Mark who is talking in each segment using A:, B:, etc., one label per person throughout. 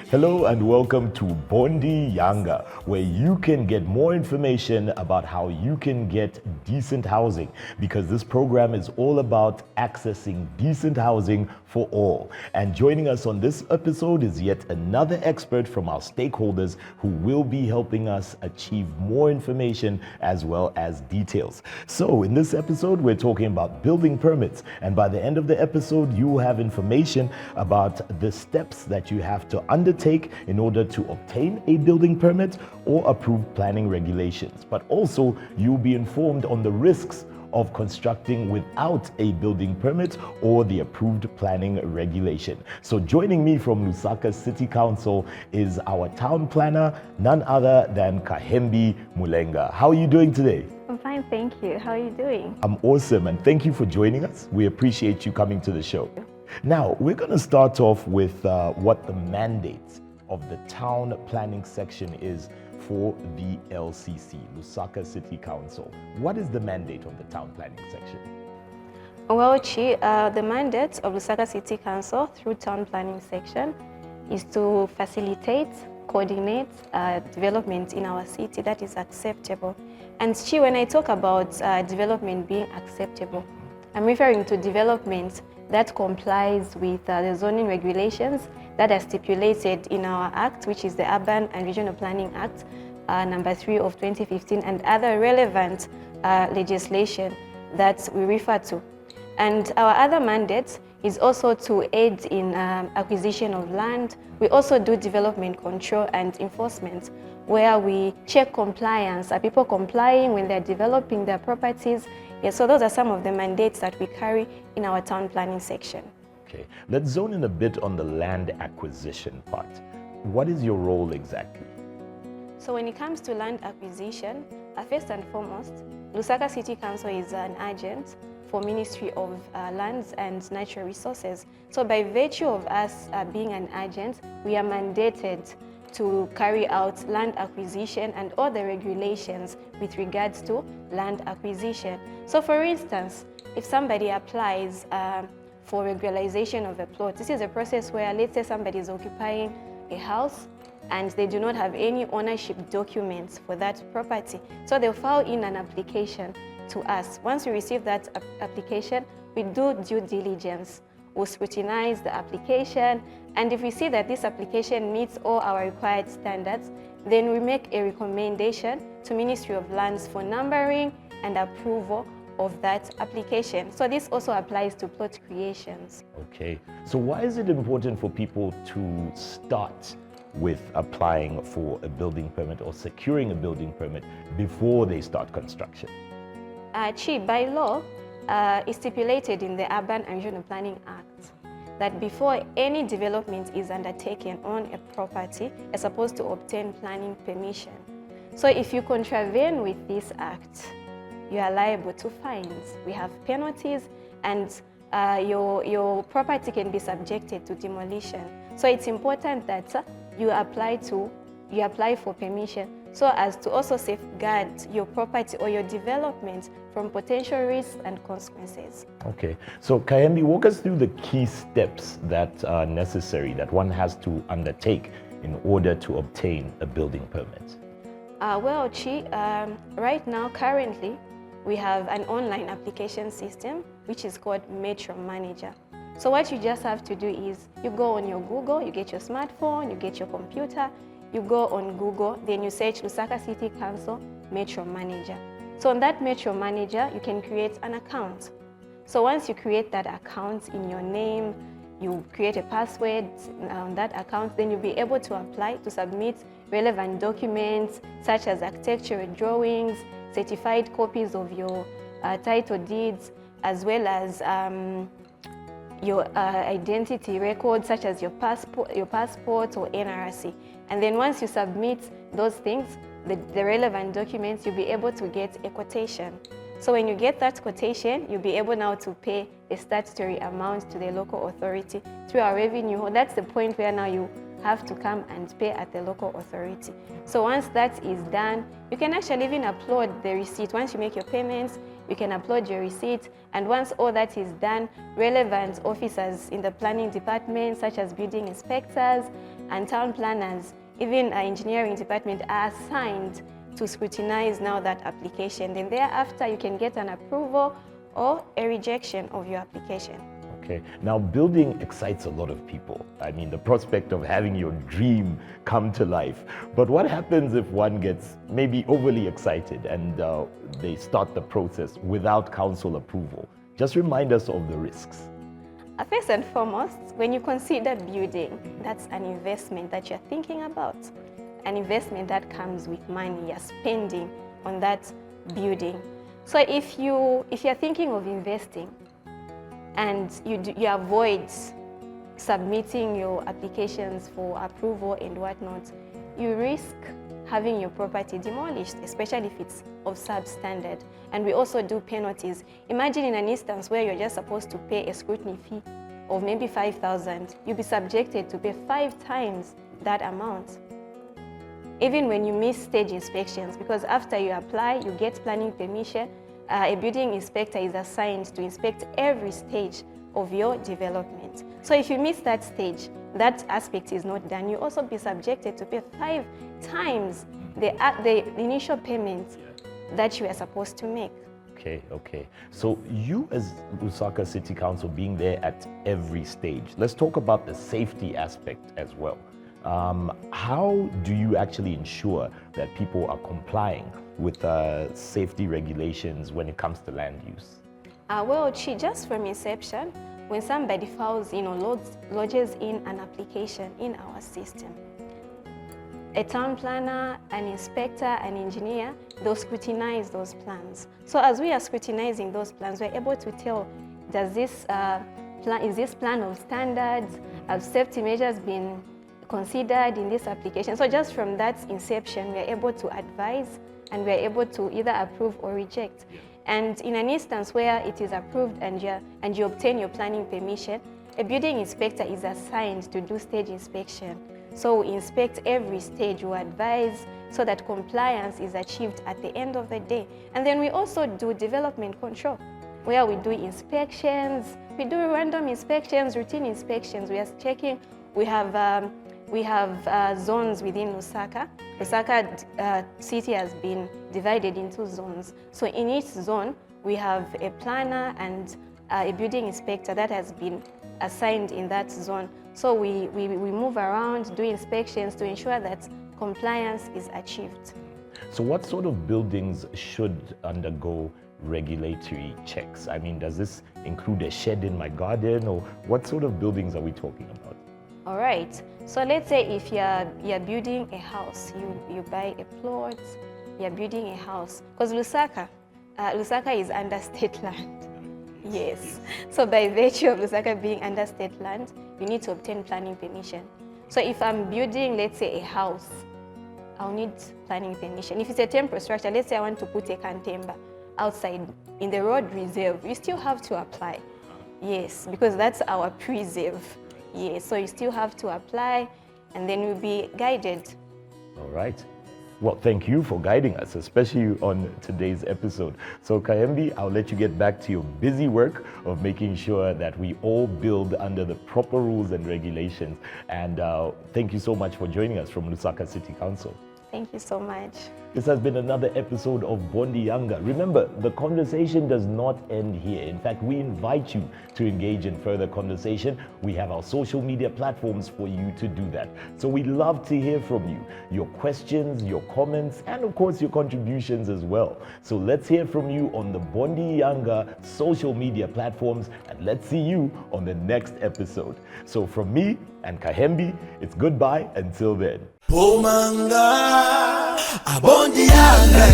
A: Hello and welcome to Bondi, Yanga, where you can get more information about how you can get decent housing, because this program is all about accessing decent housing for all. And joining us on this episode is yet another expert from our stakeholders who will be helping us achieve more information as well as details. So in this episode, we're talking about building permits. And by the end of the episode, you will have information about the steps that you have to undertake in order to obtain a building permit or approved planning regulations. But also, you'll be informed on the risks of constructing without a building permit or the approved planning regulation. So joining me from Lusaka City Council is our town planner, none other than Kahembi Mulenga. How are you doing today?
B: I'm fine, thank you. How are you doing?
A: I'm awesome, and thank you for joining us. We appreciate you coming to the show. Now, we're going to start off with what the mandate of the town planning section is for the LCC, Lusaka City Council. What is the mandate of the town planning section?
B: Well, the mandate of Lusaka City Council through town planning section is to facilitate, coordinate development in our city that is acceptable. And when I talk about development being acceptable, I'm referring to development that complies with the zoning regulations that are stipulated in our Act, which is the Urban and Regional Planning Act, number 3 of 2015, and other relevant legislation that we refer to. And our other mandate is also to aid in acquisition of land. We also do development control and enforcement, where we check compliance. Are people complying when they're developing their properties? Yes, so those are some of the mandates that we carry in our town planning section.
A: Okay, let's zone in a bit on the land acquisition part. What is your role exactly?
B: So when it comes to land acquisition, first and foremost, Lusaka City Council is an agent for Ministry of Lands and Natural Resources. So by virtue of us being an agent, we are mandated to carry out land acquisition and all the regulations with regards to land acquisition. So for instance, if somebody applies for regularization of a plot, this is a process where, let's say somebody is occupying a house and they do not have any ownership documents for that property. So they'll file in an application to us. Once we receive that application, we do due diligence. We'll scrutinize the application, and if we see that this application meets all our required standards, then we make a recommendation to Ministry of Lands for numbering and approval of that application. So this also applies to plot creations.
A: Okay, so why is it important for people to start with applying for a building permit or securing a building permit before they start construction?
B: By law, is stipulated in the Urban and Regional Planning Act that before any development is undertaken on a property, you're supposed to obtain planning permission. So if you contravene with this act, you are liable to fines. We have penalties, and your property can be subjected to demolition. So it's important that you apply for permission so as to also safeguard your property or your development from potential risks and consequences.
A: Okay, so Kahembi, walk us through the key steps that are necessary that one has to undertake in order to obtain a building permit.
B: Right now, currently, we have an online application system which is called Metro Manager. So what you just have to do is you go on your Google, you get your smartphone, you get your computer, you go on Google, then you search Lusaka City Council Metro Manager. So on that Metro Manager, you can create an account. So once you create that account in your name, you create a password on that account, then you'll be able to apply to submit relevant documents such as architectural drawings, certified copies of your title deeds, as well as your identity records such as your passport or NRC. And then once you submit those things, the relevant documents, you'll be able to get a quotation. So when you get that quotation, you'll be able now to pay a statutory amount to the local authority through our revenue. That's the point where now you have to come and pay at the local authority. So once that is done, you can actually even upload the receipt. Once you make your payments, you can upload your receipt, and once all that is done, relevant officers in the planning department, such as building inspectors and town planners, even our engineering department, are assigned to scrutinize now that application. Then thereafter, you can get an approval or a rejection of your application.
A: Okay. Now, building excites a lot of people. I mean, the prospect of having your dream come to life. But what happens if one gets maybe overly excited and they start the process without council approval? Just remind us of the risks.
B: First and foremost, when you consider building, that's an investment that you're thinking about. An investment that comes with money you're spending on that building. So if you're thinking of investing, and you avoid submitting your applications for approval and whatnot, you risk having your property demolished, especially if it's of substandard. And we also do penalties. Imagine in an instance where you're just supposed to pay a scrutiny fee of maybe 5,000, you'll be subjected to pay 5 times that amount. Even when you miss stage inspections, because after you apply, you get planning permission, a building inspector is assigned to inspect every stage of your development. So if you miss that stage, that aspect is not done, you also be subjected to pay 5 times the initial payment that you are supposed to make.
A: Okay. So you as Lusaka City Council being there at every stage, let's talk about the safety aspect as well. How do you actually ensure that people are complying with safety regulations when it comes to land use?
B: Well, just from inception, when somebody files in or lodges in an application in our system, a town planner, an inspector, an engineer, they'll scrutinize those plans. So as we are scrutinizing those plans, we're able to tell, is this plan of standards? Have safety measures been considered in this application? So just from that inception, we're able to advise and we're able to either approve or reject. And in an instance where it is approved and you obtain your planning permission, a building inspector is assigned to do stage inspection. So we inspect every stage, we advise so that compliance is achieved at the end of the day. And then we also do development control, where we do inspections, we do random inspections, routine inspections. We are checking, we have zones within Lusaka. Lusaka city has been divided into zones. So in each zone, we have a planner and a building inspector that has been assigned in that zone. So we move around, do inspections to ensure that compliance is achieved.
A: So what sort of buildings should undergo regulatory checks? I mean, does this include a shed in my garden, or what sort of buildings are we talking about?
B: All right. So let's say if you're building a house, you buy a plot, you're building a house. Because Lusaka is under state land. Yes. So by virtue of Lusaka being under state land, you need to obtain planning permission. So if I'm building, let's say, a house, I'll need planning permission. If it's a temporary structure, let's say I want to put a cantemba outside in the road reserve, you still have to apply. Yes, because that's our preserve. Yes, so you still have to apply, and then you'll be guided.
A: All right. Well, thank you for guiding us, especially on today's episode. So Kayembi, I'll let you get back to your busy work of making sure that we all build under the proper rules and regulations. And thank you so much for joining us from Lusaka City Council.
B: Thank you so much.
A: This has been another episode of Bondi Yanga. Remember, the conversation does not end here. In fact, we invite you to engage in further conversation. We have our social media platforms for you to do that. So we'd love to hear from you, your questions, your comments, and of course, your contributions as well. So let's hear from you on the Bondi Yanga social media platforms, and let's see you on the next episode. So from me and Kahembi, it's goodbye until then.
C: Pomanga abondi yanga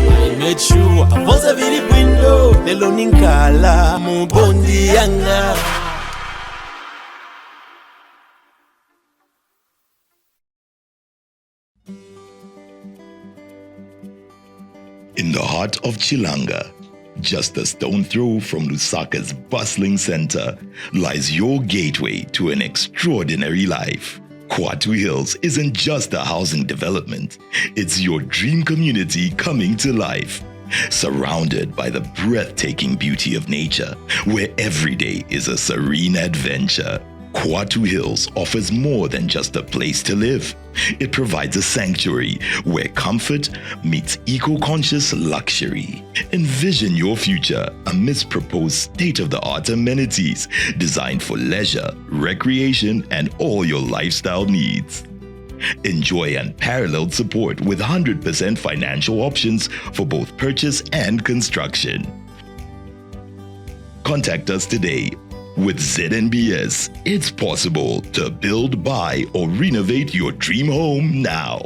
C: I made sure avanza vili bwindo lelo ninkala mu bondi yanga.
D: In the heart of Chilanga, just a stone throw from Lusaka's bustling center, lies your gateway to an extraordinary life. Kwatu Hills isn't just a housing development, it's your dream community coming to life. Surrounded by the breathtaking beauty of nature, where every day is a serene adventure, Kwatu Hills offers more than just a place to live. It provides a sanctuary where comfort meets eco-conscious luxury. Envision your future amidst proposed state-of-the-art amenities designed for leisure, recreation, and all your lifestyle needs. Enjoy unparalleled support with 100% financial options for both purchase and construction. Contact us today. With ZNBS, it's possible to build, buy, or renovate your dream home now.